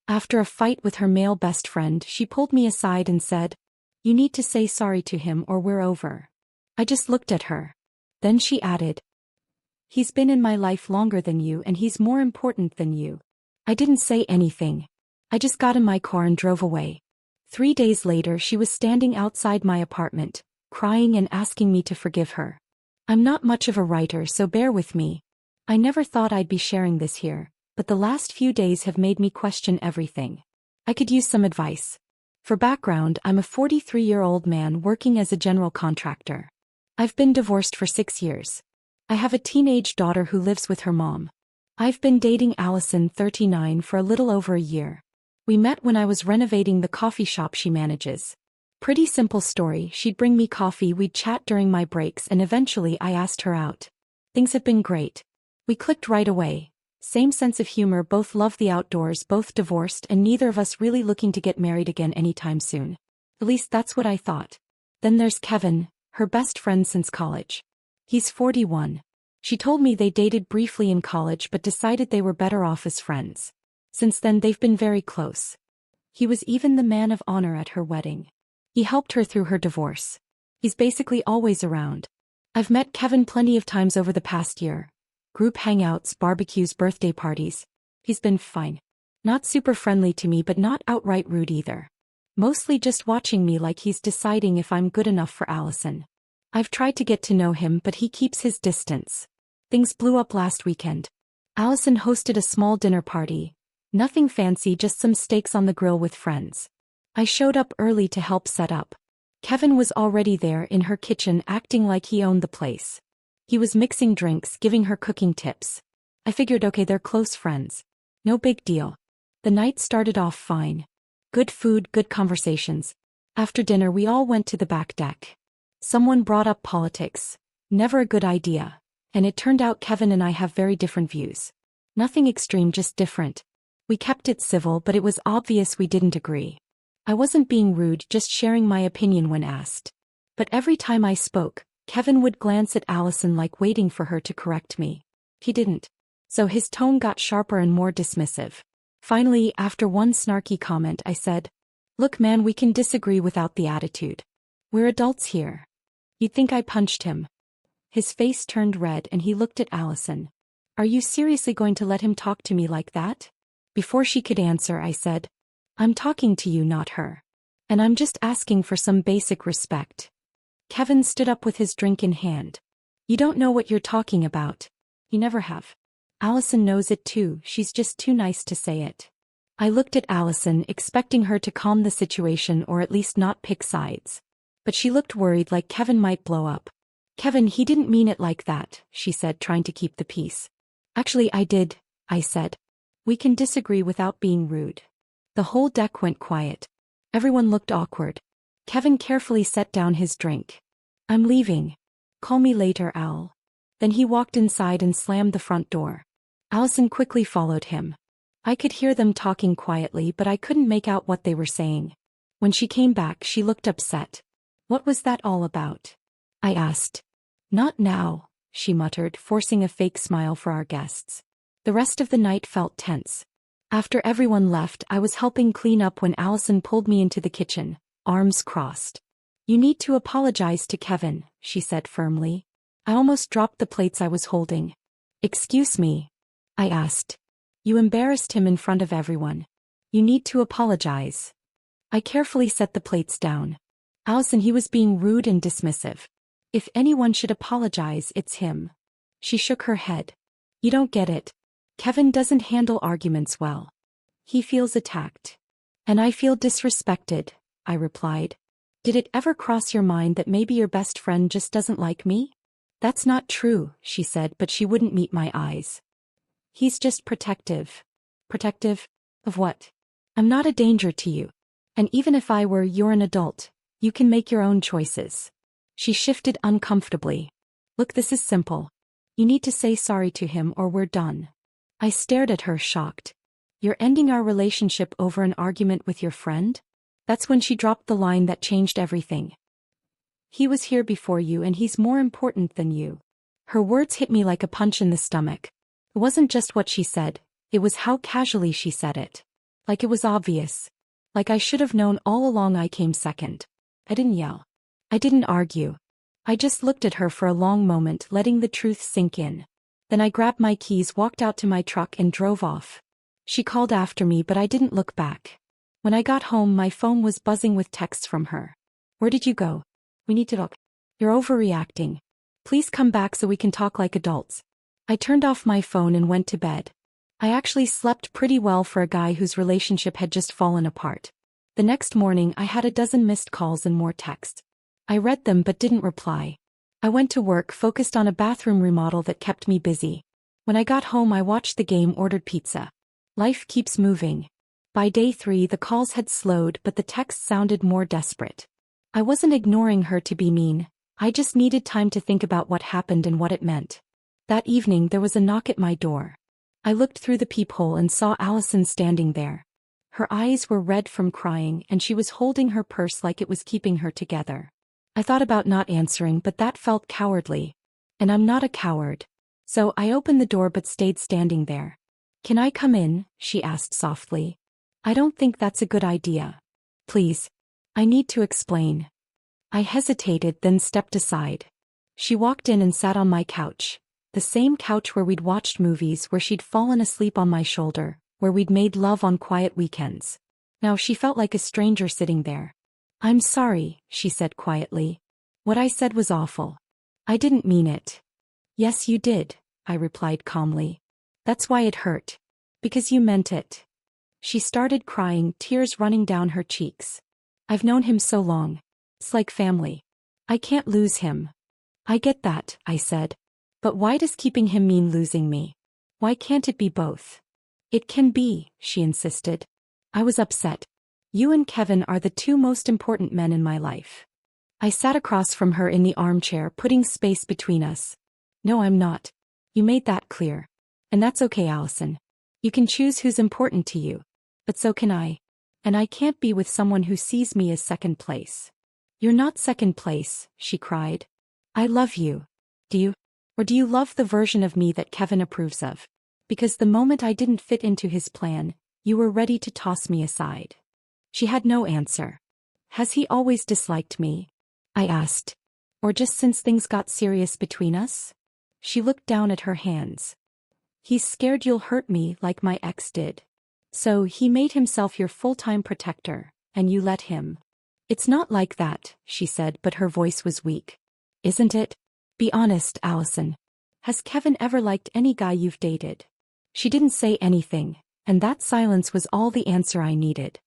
After a fight with her male best friend, she pulled me aside and said, "You need to say sorry to him or we're over." I just looked at her. Then she added, "He's been in my life longer than you and he's more important than you." I didn't say anything. I just got in my car and drove away. 3 days later, she was standing outside my apartment, crying and asking me to forgive her. I'm not much of a writer, so bear with me. I never thought I'd be sharing this here, but the last few days have made me question everything. I could use some advice. For background, I'm a 43-year-old man working as a general contractor. I've been divorced for 6 years. I have a teenage daughter who lives with her mom. I've been dating Allison, 39, for a little over a year. We met when I was renovating the coffee shop she manages. Pretty simple story. She'd bring me coffee, we'd chat during my breaks, and eventually I asked her out. Things have been great. We clicked right away. Same sense of humor, both love the outdoors, both divorced, and neither of us really looking to get married again anytime soon. At least that's what I thought. Then there's Kevin, her best friend since college. He's 41. She told me they dated briefly in college but decided they were better off as friends. Since then they've been very close. He was even the man of honor at her wedding. He helped her through her divorce. He's basically always around. I've met Kevin plenty of times over the past year. Group hangouts, barbecues, birthday parties. He's been fine. Not super friendly to me but not outright rude either. Mostly just watching me like he's deciding if I'm good enough for Allison. I've tried to get to know him but he keeps his distance. Things blew up last weekend. Allison hosted a small dinner party. Nothing fancy, just some steaks on the grill with friends. I showed up early to help set up. Kevin was already there in her kitchen acting like he owned the place. He was mixing drinks, giving her cooking tips. I figured, okay, they're close friends. No big deal. The night started off fine. Good food, good conversations. After dinner we all went to the back deck. Someone brought up politics. Never a good idea. And it turned out Kevin and I have very different views. Nothing extreme, just different. We kept it civil but it was obvious we didn't agree. I wasn't being rude, just sharing my opinion when asked. But every time I spoke, Kevin would glance at Allison like waiting for her to correct me. He didn't. So his tone got sharper and more dismissive. Finally, after one snarky comment, I said, "Look man, we can disagree without the attitude. We're adults here." You'd think I punched him. His face turned red and he looked at Allison. "Are you seriously going to let him talk to me like that?" Before she could answer, I said, "I'm talking to you, not her. And I'm just asking for some basic respect." Kevin stood up with his drink in hand. "You don't know what you're talking about. You never have. Allison knows it too, she's just too nice to say it." I looked at Allison, expecting her to calm the situation or at least not pick sides. But she looked worried, like Kevin might blow up. "Kevin, he didn't mean it like that," she said, trying to keep the peace. "Actually, I did," I said. "We can disagree without being rude." The whole deck went quiet. Everyone looked awkward. Kevin carefully set down his drink. "I'm leaving. Call me later, Al." Then he walked inside and slammed the front door. Allison quickly followed him. I could hear them talking quietly but I couldn't make out what they were saying. When she came back, she looked upset. "What was that all about?" I asked. "Not now," she muttered, forcing a fake smile for our guests. The rest of the night felt tense. After everyone left, I was helping clean up when Allison pulled me into the kitchen, arms crossed. "You need to apologize to Kevin," she said firmly. I almost dropped the plates I was holding. "Excuse me?" I asked. "You embarrassed him in front of everyone. You need to apologize." I carefully set the plates down. "Allison, he was being rude and dismissive. If anyone should apologize, it's him." She shook her head. "You don't get it. Kevin doesn't handle arguments well. He feels attacked. And I feel disrespected," I replied. "Did it ever cross your mind that maybe your best friend just doesn't like me?" "That's not true," she said, but she wouldn't meet my eyes. "He's just protective." "Protective? Of what?" "I'm not a danger to you. And even if I were, you're an adult. You can make your own choices." She shifted uncomfortably. "Look, this is simple. You need to say sorry to him or we're done." I stared at her, shocked. "You're ending our relationship over an argument with your friend?" That's when she dropped the line that changed everything. "He was here before you and he's more important than you." Her words hit me like a punch in the stomach. It wasn't just what she said, it was how casually she said it. Like it was obvious. Like I should have known all along I came second. I didn't yell. I didn't argue. I just looked at her for a long moment, letting the truth sink in. Then I grabbed my keys, walked out to my truck and drove off. She called after me, but I didn't look back. When I got home, my phone was buzzing with texts from her. Where did you go? We need to talk. You're overreacting. Please come back so we can talk like adults. I turned off my phone and went to bed. I actually slept pretty well for a guy whose relationship had just fallen apart. The next morning I had a dozen missed calls and more texts. I read them but didn't reply. I went to work, focused on a bathroom remodel that kept me busy. When I got home I watched the game, ordered pizza. Life keeps moving. By day 3 the calls had slowed but the texts sounded more desperate. I wasn't ignoring her to be mean. I just needed time to think about what happened and what it meant. That evening there was a knock at my door. I looked through the peephole and saw Allison standing there. Her eyes were red from crying and she was holding her purse like it was keeping her together. I thought about not answering, but that felt cowardly. And I'm not a coward. So I opened the door but stayed standing there. Can I come in? She asked softly. I don't think that's a good idea. Please. I need to explain. I hesitated, then stepped aside. She walked in and sat on my couch. The same couch where we'd watched movies, where she'd fallen asleep on my shoulder, where we'd made love on quiet weekends. Now she felt like a stranger sitting there. I'm sorry, she said quietly. What I said was awful. I didn't mean it. Yes, you did, I replied calmly. That's why it hurt. Because you meant it. She started crying, tears running down her cheeks. I've known him so long. It's like family. I can't lose him. I get that, I said. But why does keeping him mean losing me? Why can't it be both? It can be, she insisted. I was upset. You and Kevin are the 2 most important men in my life. I sat across from her in the armchair, putting space between us. No, I'm not. You made that clear. And that's okay, Allison. You can choose who's important to you. But so can I. And I can't be with someone who sees me as second place. You're not second place, she cried. I love you. Do you? Or do you love the version of me that Kevin approves of? Because the moment I didn't fit into his plan, you were ready to toss me aside. She had no answer. Has he always disliked me? I asked. Or just since things got serious between us? She looked down at her hands. He's scared you'll hurt me like my ex did. So he made himself your full-time protector, and you let him. It's not like that, she said, but her voice was weak. Isn't it? Be honest, Allison. Has Kevin ever liked any guy you've dated? She didn't say anything, and that silence was all the answer I needed.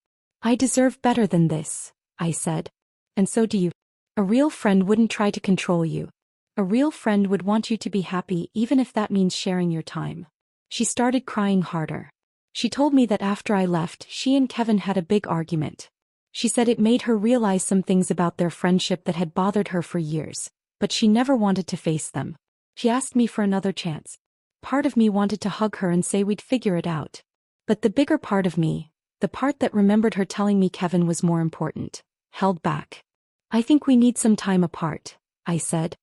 I deserve better than this, I said. And so do you. A real friend wouldn't try to control you. A real friend would want you to be happy, even if that means sharing your time. She started crying harder. She told me that after I left, she and Kevin had a big argument. She said it made her realize some things about their friendship that had bothered her for years, but she never wanted to face them. She asked me for another chance. Part of me wanted to hug her and say we'd figure it out. But the bigger part of me, the part that remembered her telling me Kevin was more important, held back. I think we need some time apart, I said.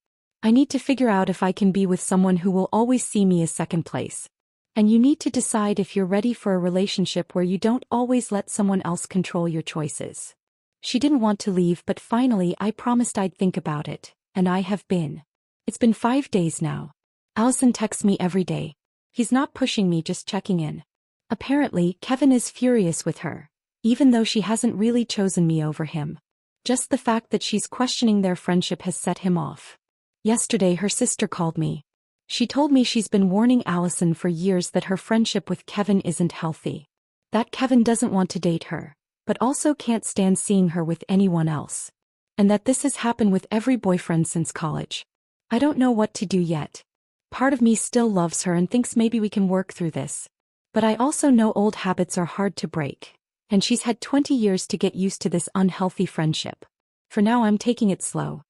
I need to figure out if I can be with someone who will always see me as second place. And you need to decide if you're ready for a relationship where you don't always let someone else control your choices. She didn't want to leave, but finally I promised I'd think about it, and I have been. It's been 5 days now. Allison texts me every day. He's not pushing me, just checking in. Apparently, Kevin is furious with her, even though she hasn't really chosen me over him. Just the fact that she's questioning their friendship has set him off. Yesterday her sister called me. She told me she's been warning Allison for years that her friendship with Kevin isn't healthy. That Kevin doesn't want to date her, but also can't stand seeing her with anyone else. And that this has happened with every boyfriend since college. I don't know what to do yet. Part of me still loves her and thinks maybe we can work through this. But I also know old habits are hard to break. And she's had 20 years to get used to this unhealthy friendship. For now I'm taking it slow.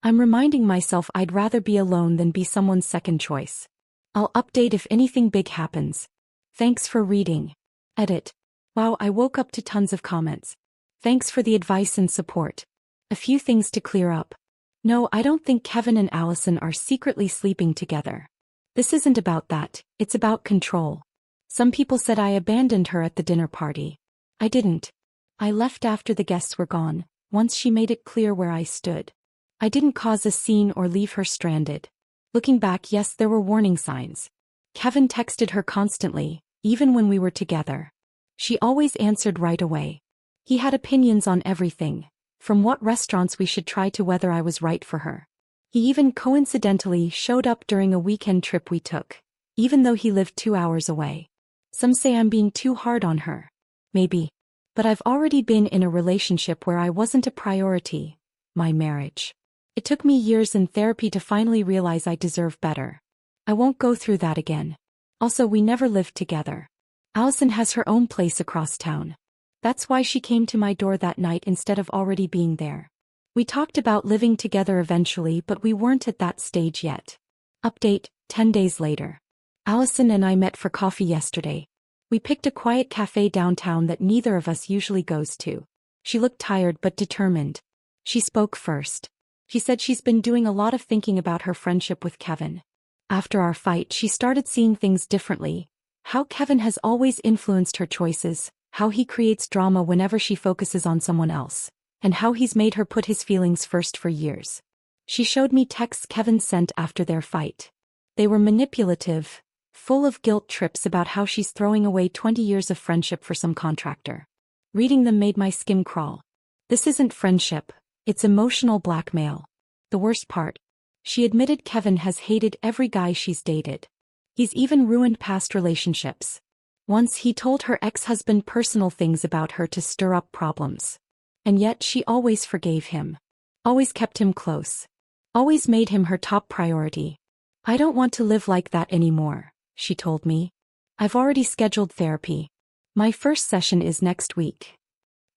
I'm reminding myself I'd rather be alone than be someone's second choice. I'll update if anything big happens. Thanks for reading. Edit. Wow, I woke up to tons of comments. Thanks for the advice and support. A few things to clear up. No, I don't think Kevin and Allison are secretly sleeping together. This isn't about that, it's about control. Some people said I abandoned her at the dinner party. I didn't. I left after the guests were gone, once she made it clear where I stood. I didn't cause a scene or leave her stranded. Looking back, yes, there were warning signs. Kevin texted her constantly, even when we were together. She always answered right away. He had opinions on everything, from what restaurants we should try to whether I was right for her. He even coincidentally showed up during a weekend trip we took, even though he lived 2 hours away. Some say I'm being too hard on her. Maybe. But I've already been in a relationship where I wasn't a priority, my marriage. It took me years in therapy to finally realize I deserve better. I won't go through that again. Also, we never lived together. Allison has her own place across town. That's why she came to my door that night instead of already being there. We talked about living together eventually, but we weren't at that stage yet. Update, 10 days later. Allison and I met for coffee yesterday. We picked a quiet cafe downtown that neither of us usually goes to. She looked tired but determined. She spoke first. She said she's been doing a lot of thinking about her friendship with Kevin. After our fight, she started seeing things differently. How Kevin has always influenced her choices, how he creates drama whenever she focuses on someone else, and how he's made her put his feelings first for years. She showed me texts Kevin sent after their fight. They were manipulative, full of guilt trips about how she's throwing away 20 years of friendship for some contractor. Reading them made my skin crawl. This isn't friendship, it's emotional blackmail. The worst part. She admitted Kevin has hated every guy she's dated. He's even ruined past relationships. Once he told her ex-husband personal things about her to stir up problems. And yet she always forgave him. Always kept him close. Always made him her top priority. I don't want to live like that anymore, she told me. I've already scheduled therapy. My first session is next week.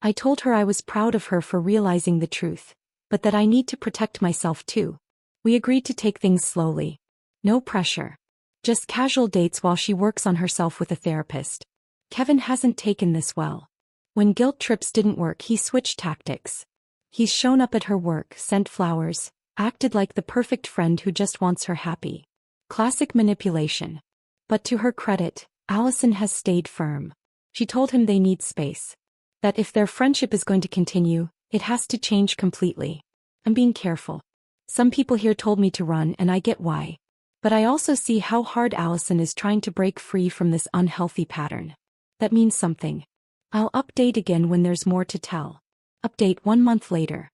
I told her I was proud of her for realizing the truth, but that I need to protect myself too. We agreed to take things slowly. No pressure. Just casual dates while she works on herself with a therapist. Kevin hasn't taken this well. When guilt trips didn't work, he switched tactics. He's shown up at her work, sent flowers, acted like the perfect friend who just wants her happy. Classic manipulation. But to her credit, Allison has stayed firm. She told him they need space. That if their friendship is going to continue, it has to change completely. I'm being careful. Some people here told me to run, and I get why. But I also see how hard Allison is trying to break free from this unhealthy pattern. That means something. I'll update again when there's more to tell. Update 1 month later.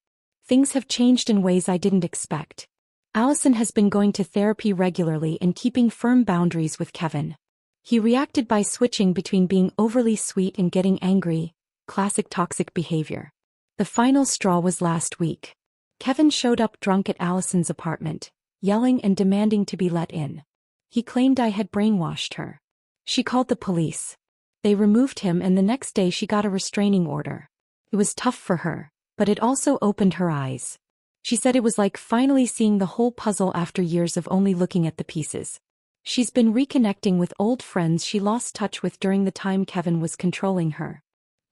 Things have changed in ways I didn't expect. Allison has been going to therapy regularly and keeping firm boundaries with Kevin. He reacted by switching between being overly sweet and getting angry, classic toxic behavior. The final straw was last week. Kevin showed up drunk at Allison's apartment, yelling and demanding to be let in. He claimed I had brainwashed her. She called the police. They removed him, and the next day she got a restraining order. It was tough for her, but it also opened her eyes. She said it was like finally seeing the whole puzzle after years of only looking at the pieces. She's been reconnecting with old friends she lost touch with during the time Kevin was controlling her.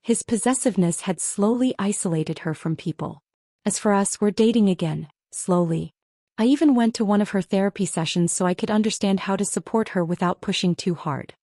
His possessiveness had slowly isolated her from people. As for us, we're dating again, slowly. I even went to one of her therapy sessions so I could understand how to support her without pushing too hard.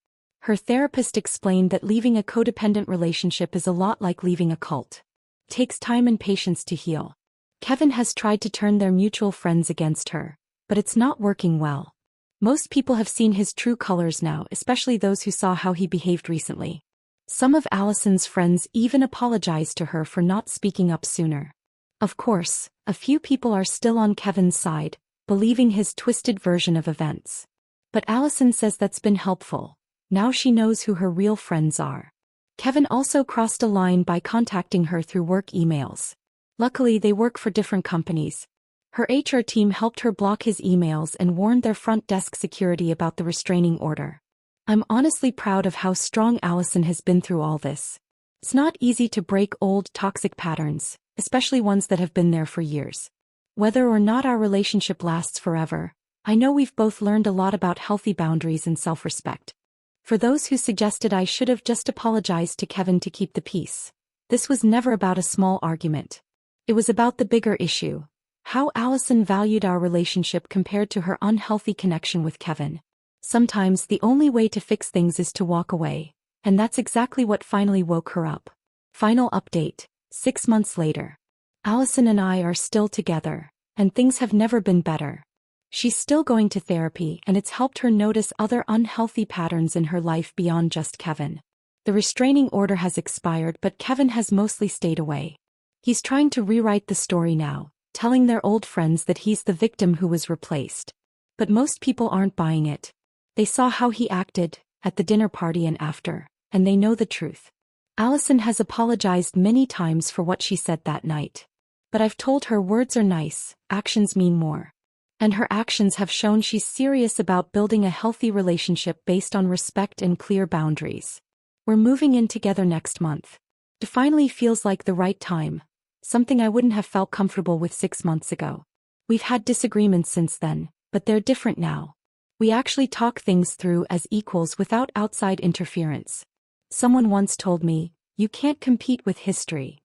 Her therapist explained that leaving a codependent relationship is a lot like leaving a cult. It takes time and patience to heal. Kevin has tried to turn their mutual friends against her, but it's not working well. Most people have seen his true colors now, especially those who saw how he behaved recently. Some of Allison's friends even apologized to her for not speaking up sooner. Of course, a few people are still on Kevin's side, believing his twisted version of events. But Allison says that's been helpful. Now she knows who her real friends are. Kevin also crossed a line by contacting her through work emails. Luckily, they work for different companies. Her HR team helped her block his emails and warned their front desk security about the restraining order. I'm honestly proud of how strong Allison has been through all this. It's not easy to break old toxic patterns, especially ones that have been there for years. Whether or not our relationship lasts forever, I know we've both learned a lot about healthy boundaries and self-respect. For those who suggested I should have just apologized to Kevin to keep the peace, this was never about a small argument. It was about the bigger issue, how Allison valued our relationship compared to her unhealthy connection with Kevin. Sometimes the only way to fix things is to walk away, and that's exactly what finally woke her up. Final update. 6 months later. Allison and I are still together, and things have never been better. She's still going to therapy, and it's helped her notice other unhealthy patterns in her life beyond just Kevin. The restraining order has expired, but Kevin has mostly stayed away. He's trying to rewrite the story now, telling their old friends that he's the victim who was replaced. But most people aren't buying it. They saw how he acted, at the dinner party and after, and they know the truth. Allison has apologized many times for what she said that night. But I've told her words are nice, actions mean more. And her actions have shown she's serious about building a healthy relationship based on respect and clear boundaries. We're moving in together next month. It finally feels like the right time, something I wouldn't have felt comfortable with 6 months ago. We've had disagreements since then, but they're different now. We actually talk things through as equals without outside interference. Someone once told me, you can't compete with history.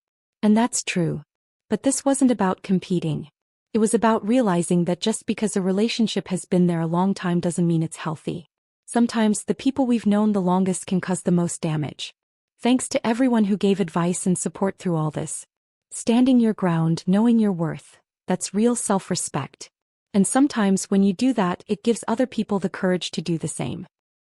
And that's true. But this wasn't about competing. It was about realizing that just because a relationship has been there a long time doesn't mean it's healthy. Sometimes the people we've known the longest can cause the most damage. Thanks to everyone who gave advice and support through all this. Standing your ground, knowing your worth, that's real self-respect. And sometimes when you do that, it gives other people the courage to do the same.